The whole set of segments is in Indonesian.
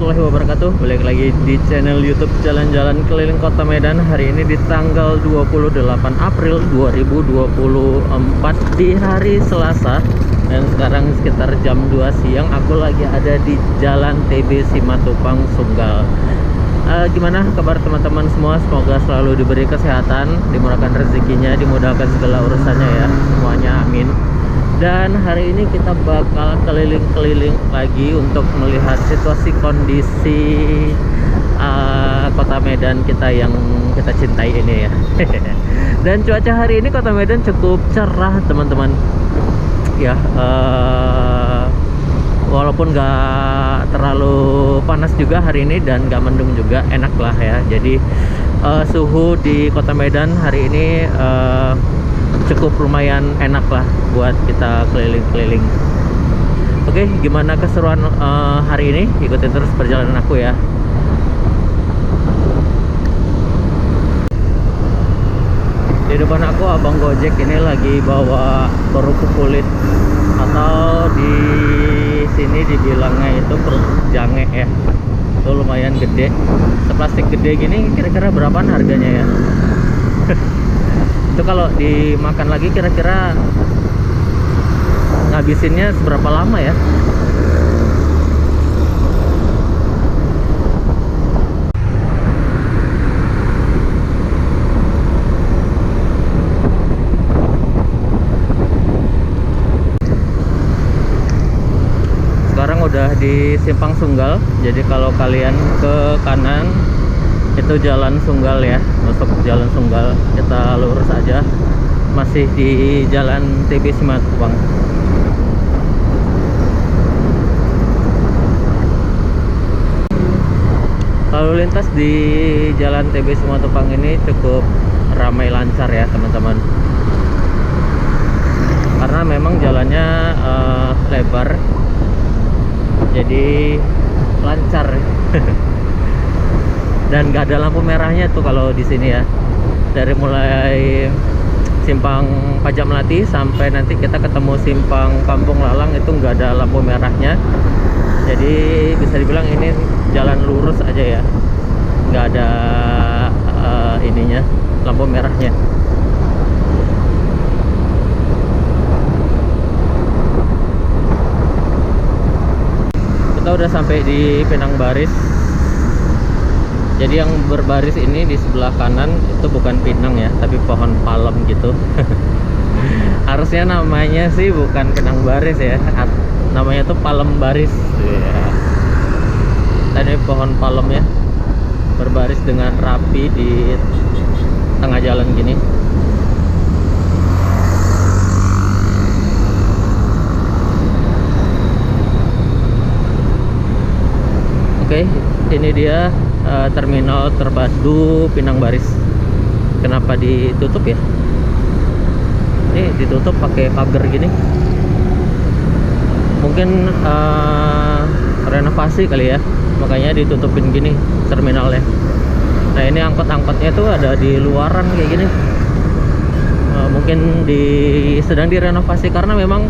warahmatullahi wabarakatuh. Balik lagi di channel YouTube Jalan-Jalan Keliling Kota Medan. Hari ini di tanggal 28 April 2024 di hari Selasa. Dan sekarang sekitar jam 2 siang aku lagi ada di Jalan TB Simatupang, Sunggal. Gimana kabar teman-teman semua? Semoga selalu diberi kesehatan, dimurahkan rezekinya, dimudahkan segala urusannya ya semuanya, amin. Dan hari ini kita bakal keliling-keliling lagi untuk melihat situasi kondisi Kota Medan kita yang kita cintai ini ya. Dan cuaca hari ini Kota Medan cukup cerah teman-teman ya, walaupun gak terlalu panas juga hari ini dan gak mendung juga, enak lah ya. Jadi suhu di Kota Medan hari ini cukup lumayan enak lah buat kita keliling-keliling. Oke, gimana keseruan hari ini? Ikutin terus perjalanan aku ya. Di depan aku abang Gojek ini lagi bawa kerupuk kulit, atau di sini dibilangnya itu kerupuk jange ya. Itu lumayan gede, seplastik gede gini. Kira-kira berapaan harganya ya? Itu kalau dimakan lagi kira-kira ngabisinnya seberapa lama ya? Sekarang udah di Simpang Sunggal. Jadi kalau kalian ke kanan itu jalan Sunggal ya, masuk jalan Sunggal, kita lurus aja, masih di jalan TB Simatupang. Lalu lintas di jalan TB Simatupang ini cukup ramai lancar ya teman-teman, karena memang jalannya lebar, jadi lancar. Dan gak ada lampu merahnya tuh kalau di sini ya. Dari mulai Simpang Pajak Melati sampai nanti kita ketemu Simpang Kampung Lalang itu nggak ada lampu merahnya. Jadi bisa dibilang ini jalan lurus aja ya, nggak ada ininya, lampu merahnya. Kita udah sampai di Pinang Baris. Jadi yang berbaris ini di sebelah kanan itu bukan pinang ya, tapi pohon palem gitu. Harusnya namanya sih bukan pinang baris ya, namanya tuh palem baris. Tadi pohon palem ya, berbaris dengan rapi di tengah jalan gini. Oke, ini dia terminal terpadu Pinang Baris. Kenapa ditutup ya? Ini ditutup pakai pagar gini. Mungkin renovasi kali ya, makanya ditutupin gini terminalnya. Nah ini angkot-angkotnya tuh ada di luaran kayak gini. Mungkin sedang direnovasi karena memang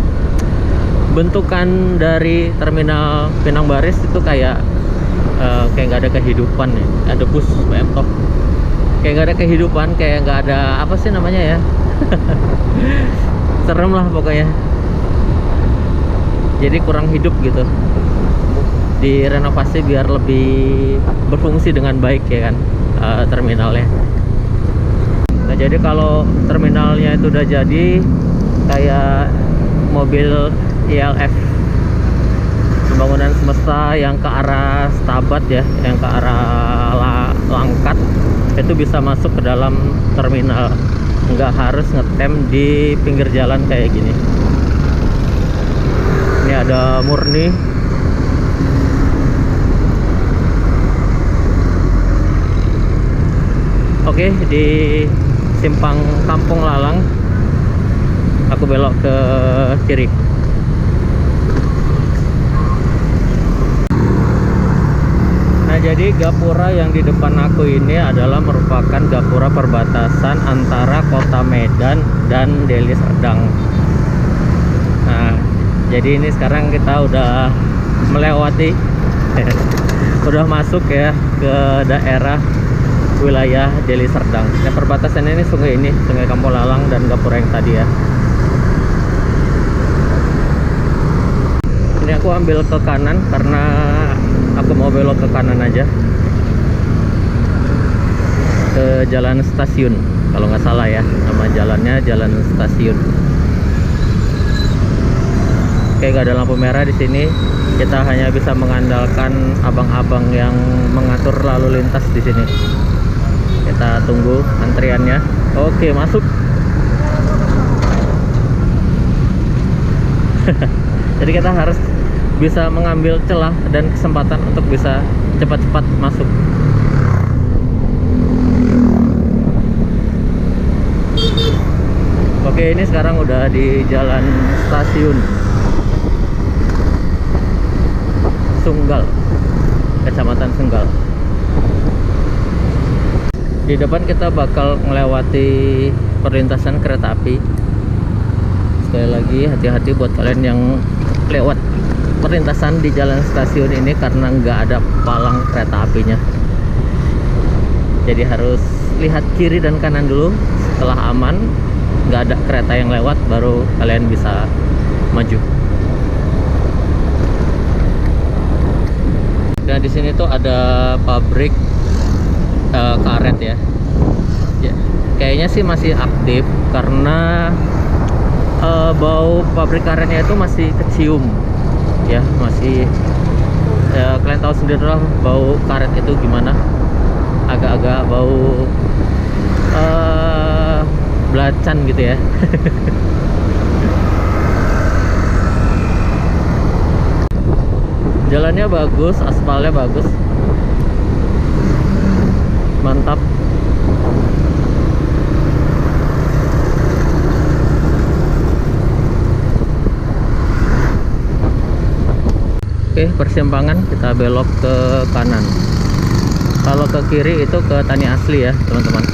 bentukan dari terminal Pinang Baris itu kayak nggak ada kehidupan ya, ada bus toh kayak nggak ada kehidupan, kayak nggak ada apa sih namanya ya. Serem lah pokoknya, jadi kurang hidup gitu. Direnovasi biar lebih berfungsi dengan baik ya kan, terminalnya. Nah jadi kalau terminalnya itu udah jadi kayak mobil ILF, pembangunan semesta yang ke arah Stabat ya, yang ke arah Langkat, itu bisa masuk ke dalam terminal, nggak harus ngetem di pinggir jalan kayak gini. Ini ada Murni. Oke, di Simpang Kampung Lalang aku belok ke kiri. Nah jadi gapura yang di depan aku ini adalah merupakan gapura perbatasan antara Kota Medan dan Deli Serdang. Nah jadi ini sekarang kita udah melewati udah masuk ya ke daerah wilayah Deli Serdang. Ya, perbatasan ini, Sungai Kampolalang dan Gapura yang tadi ya. Ini aku ambil ke kanan karena aku mau belok ke kanan aja, ke Jalan Stasiun kalau nggak salah ya, nama jalannya Jalan Stasiun. Oke, nggak ada lampu merah di sini. Kita hanya bisa mengandalkan abang-abang yang mengatur lalu lintas di sini. Kita tunggu antriannya. Oke, masuk. Jadi kita harus bisa mengambil celah dan kesempatan untuk bisa cepat-cepat masuk. Oke, ini sekarang udah di Jalan Stasiun Sunggal, Kecamatan Sunggal. Di depan kita bakal melewati perlintasan kereta api. Sekali lagi hati-hati buat kalian yang lewat perlintasan di Jalan Stasiun ini karena nggak ada palang kereta apinya. Jadi harus lihat kiri dan kanan dulu. Setelah aman, nggak ada kereta yang lewat, baru kalian bisa maju. Nah, di sini tuh ada pabrik karet ya. Ya, kayaknya sih masih aktif karena bau pabrik karetnya itu masih kecium ya, masih ya, kalian tahu sendiri lah bau karet itu gimana, agak-agak bau belacan gitu ya. Jalannya bagus, aspalnya bagus, mantap. Oke, persimpangan kita belok ke kanan. Kalau ke kiri itu ke Tani Asli ya teman-teman.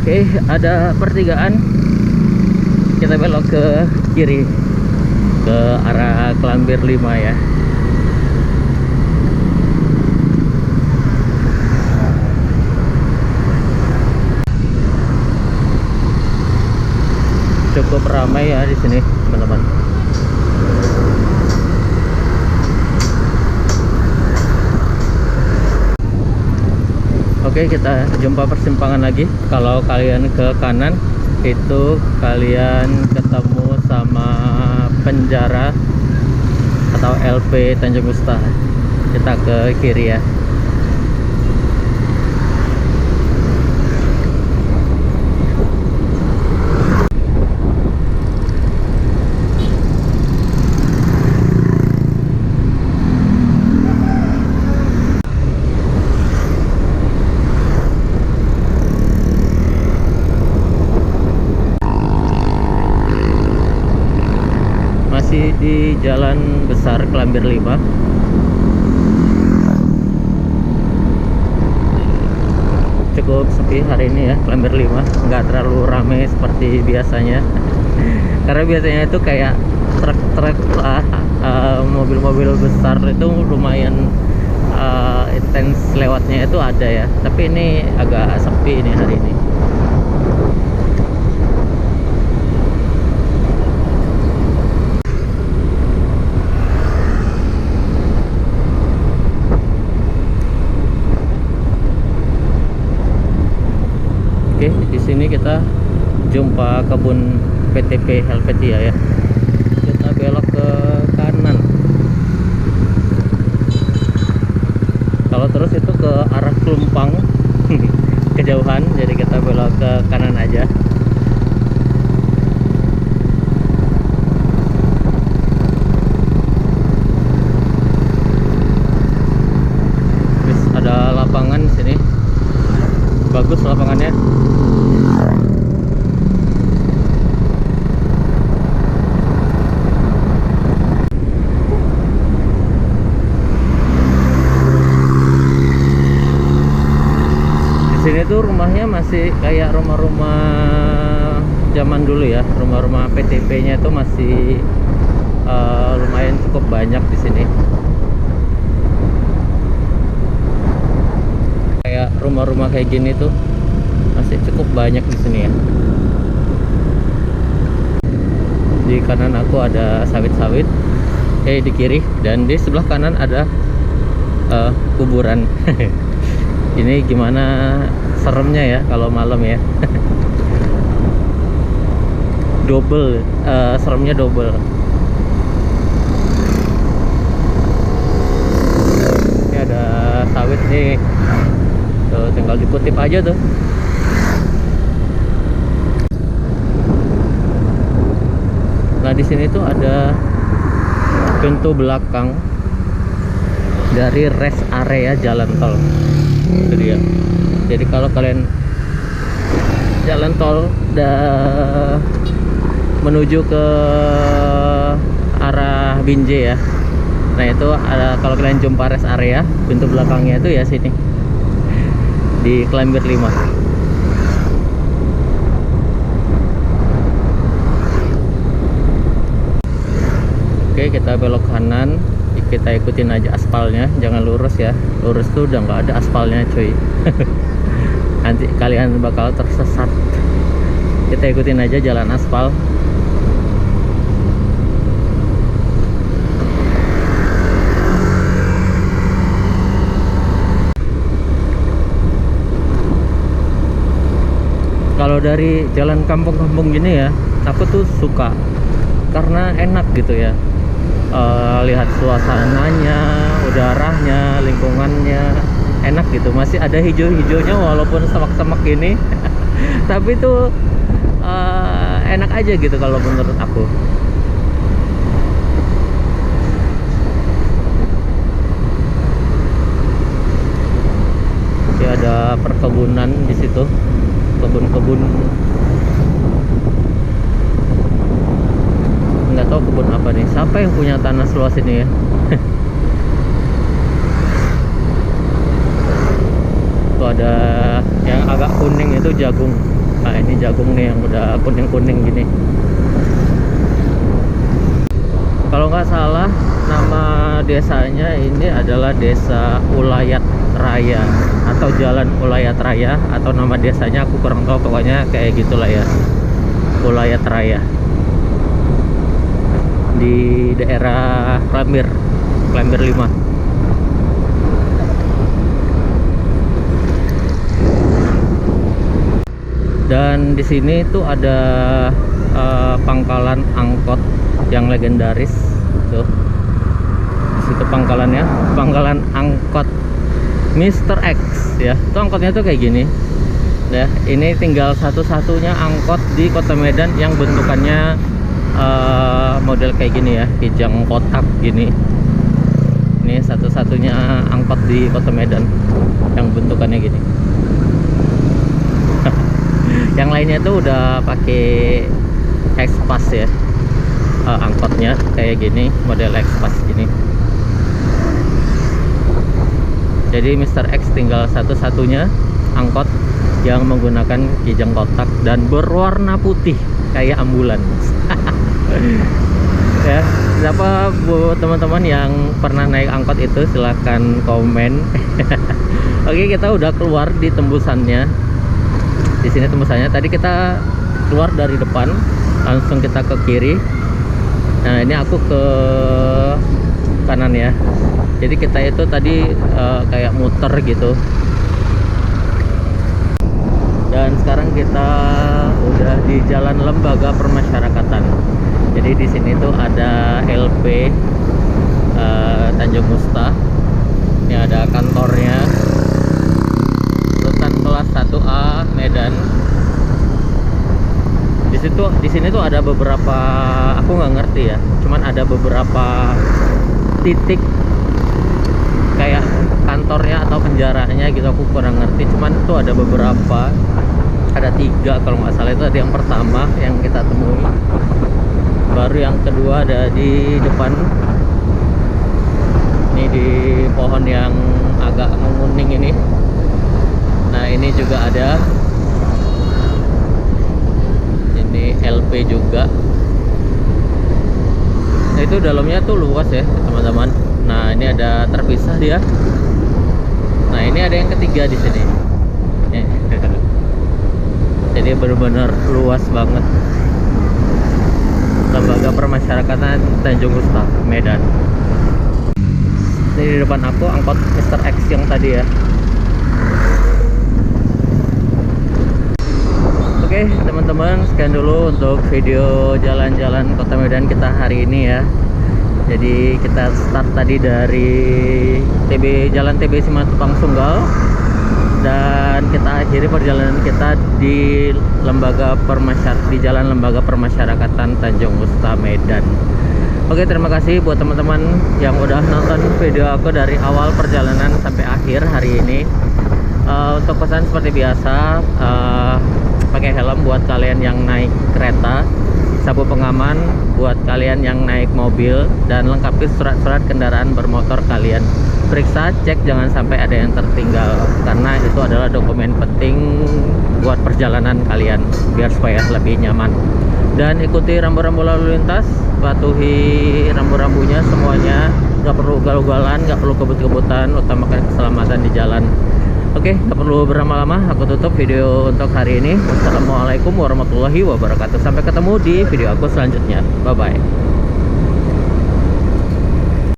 Oke, ada pertigaan, kita belok ke kiri ke arah Klambir 5 ya. Cukup ramai ya di sini teman-teman. Oke, kita jumpa persimpangan lagi. Kalau kalian ke kanan itu kalian ketemu sama penjara atau LP Tanjung Gusta. Kita ke kiri ya. Di Jalan Besar Klambir 5. Cukup sepi hari ini ya Klambir 5, nggak terlalu ramai seperti biasanya. Karena biasanya itu kayak truk-truk mobil-mobil besar itu lumayan intens lewatnya itu ada ya, tapi ini agak sepi ini hari ini. Oke, di sini kita jumpa kebun PTP Helvetia ya. Kita belok ke kanan. Kalau terus itu ke arah Klumpang kejauhan, jadi kita belok ke kanan aja. Terus ada lapangan di sini. Bagus lapangannya. Di sini rumahnya masih kayak rumah-rumah zaman dulu ya. Rumah-rumah PTP-nya itu masih lumayan cukup banyak di sini. Kayak rumah-rumah kayak gini tuh masih cukup banyak di sini ya. Di kanan aku ada sawit-sawit, di kiri, dan di sebelah kanan ada kuburan. Ini gimana seremnya ya kalau malam ya. Double, seremnya double. Ini ada sawit nih, tuh tinggal dikutip aja tuh. Nah di sini tuh ada pintu belakang dari rest area jalan tol. Itu dia. Jadi kalau kalian jalan tol menuju ke arah Binjai ya, nah itu ada, kalau kalian jumpa rest area, pintu belakangnya itu ya sini di Klender 5. Oke, kita belok kanan, kita ikutin aja aspalnya, jangan lurus ya. Lurus tuh udah nggak ada aspalnya cuy. Nanti kalian bakal tersesat. Kita ikutin aja jalan aspal. Kalau dari jalan kampung-kampung gini ya, aku tuh suka karena enak gitu ya. Lihat suasananya, udaranya, lingkungannya enak gitu. Masih ada hijau-hijaunya walaupun semak-semak gini. Tapi tuh enak aja gitu kalau menurut aku. Jadi ada perkebunan di situ, kebun-kebun. Nggak tahu kebun apa nih, siapa yang punya tanah seluas ini ya. Tuh ada yang agak kuning itu jagung. Nah ini jagung nih yang udah kuning-kuning gini. Kalau nggak salah nama desanya ini adalah Desa Ulayat Raya atau Jalan Ulayat Raya, atau nama desanya aku kurang tahu, pokoknya kayak gitulah ya, Ulayat Raya, di daerah Klender 5. Dan di sini tuh ada pangkalan angkot yang legendaris tuh. Di situ pangkalannya, pangkalan angkot Mr. X ya. Tuh angkotnya tuh kayak gini. Ya, ini tinggal satu-satunya angkot di Kota Medan yang bentukannya model kayak gini ya, kijang kotak gini. Ini satu-satunya angkot di Kota Medan yang bentukannya gini. Yang lainnya tuh udah pakai X-Pass ya, angkotnya kayak gini, model X-Pass gini. Jadi Mr. X tinggal satu-satunya angkot yang menggunakan kijang kotak dan berwarna putih kayak ambulans. Ya, siapa buat teman-teman yang pernah naik angkot itu silahkan komen. Oke, kita udah keluar di tembusannya. Di sini tembusannya. Tadi kita keluar dari depan, langsung kita ke kiri. Nah ini aku ke kanan ya. Jadi kita itu tadi kayak muter gitu. Dan sekarang kita udah di Jalan Lembaga Permasyarakatan. Jadi di sini tuh ada LP Tanjung Musta. Ini ada kantornya. Rutan kelas 1A Medan. Di sini tuh ada beberapa, aku nggak ngerti ya. Cuman ada beberapa titik kayak kantornya atau penjaranya gitu, aku kurang ngerti. Cuman tuh ada beberapa, ada 3 kalau nggak salah. Itu ada yang pertama yang kita temui, baru yang kedua ada di depan ini, di pohon yang agak menguning ini. Nah ini juga ada, ini LP juga. Nah itu dalamnya tuh luas ya teman-teman. Nah ini ada terpisah dia. Nah ini ada yang ketiga di sini. Jadi benar-benar luas banget. Lembaga Permasyarakatan Tanjung Gusta, Medan. Ini di depan aku angkot Mr. X yang tadi ya. Oke teman-teman, sekian dulu untuk video jalan-jalan Kota Medan kita hari ini ya. Jadi kita start tadi dari Jalan TB Simatupang Sunggal, dan kita akhiri perjalanan kita di Jalan Lembaga Permasyarakatan Tanjung Gusta, Medan. Oke, terima kasih buat teman-teman yang udah nonton video aku dari awal perjalanan sampai akhir hari ini. Untuk pesan seperti biasa, pakai helm buat kalian yang naik kereta, sabuk pengaman buat kalian yang naik mobil, dan lengkapi surat-surat kendaraan bermotor kalian. Periksa, cek, jangan sampai ada yang tertinggal, karena itu adalah dokumen penting buat perjalanan kalian biar supaya lebih nyaman. Dan ikuti rambu-rambu lalu lintas, patuhi rambu-rambunya semuanya, nggak perlu ugal-ugalan, nggak perlu kebut-kebutan, utamakan keselamatan di jalan. Oke, nggak perlu berlama-lama, aku tutup video untuk hari ini. Wassalamualaikum warahmatullahi wabarakatuh. Sampai ketemu di video aku selanjutnya. Bye bye.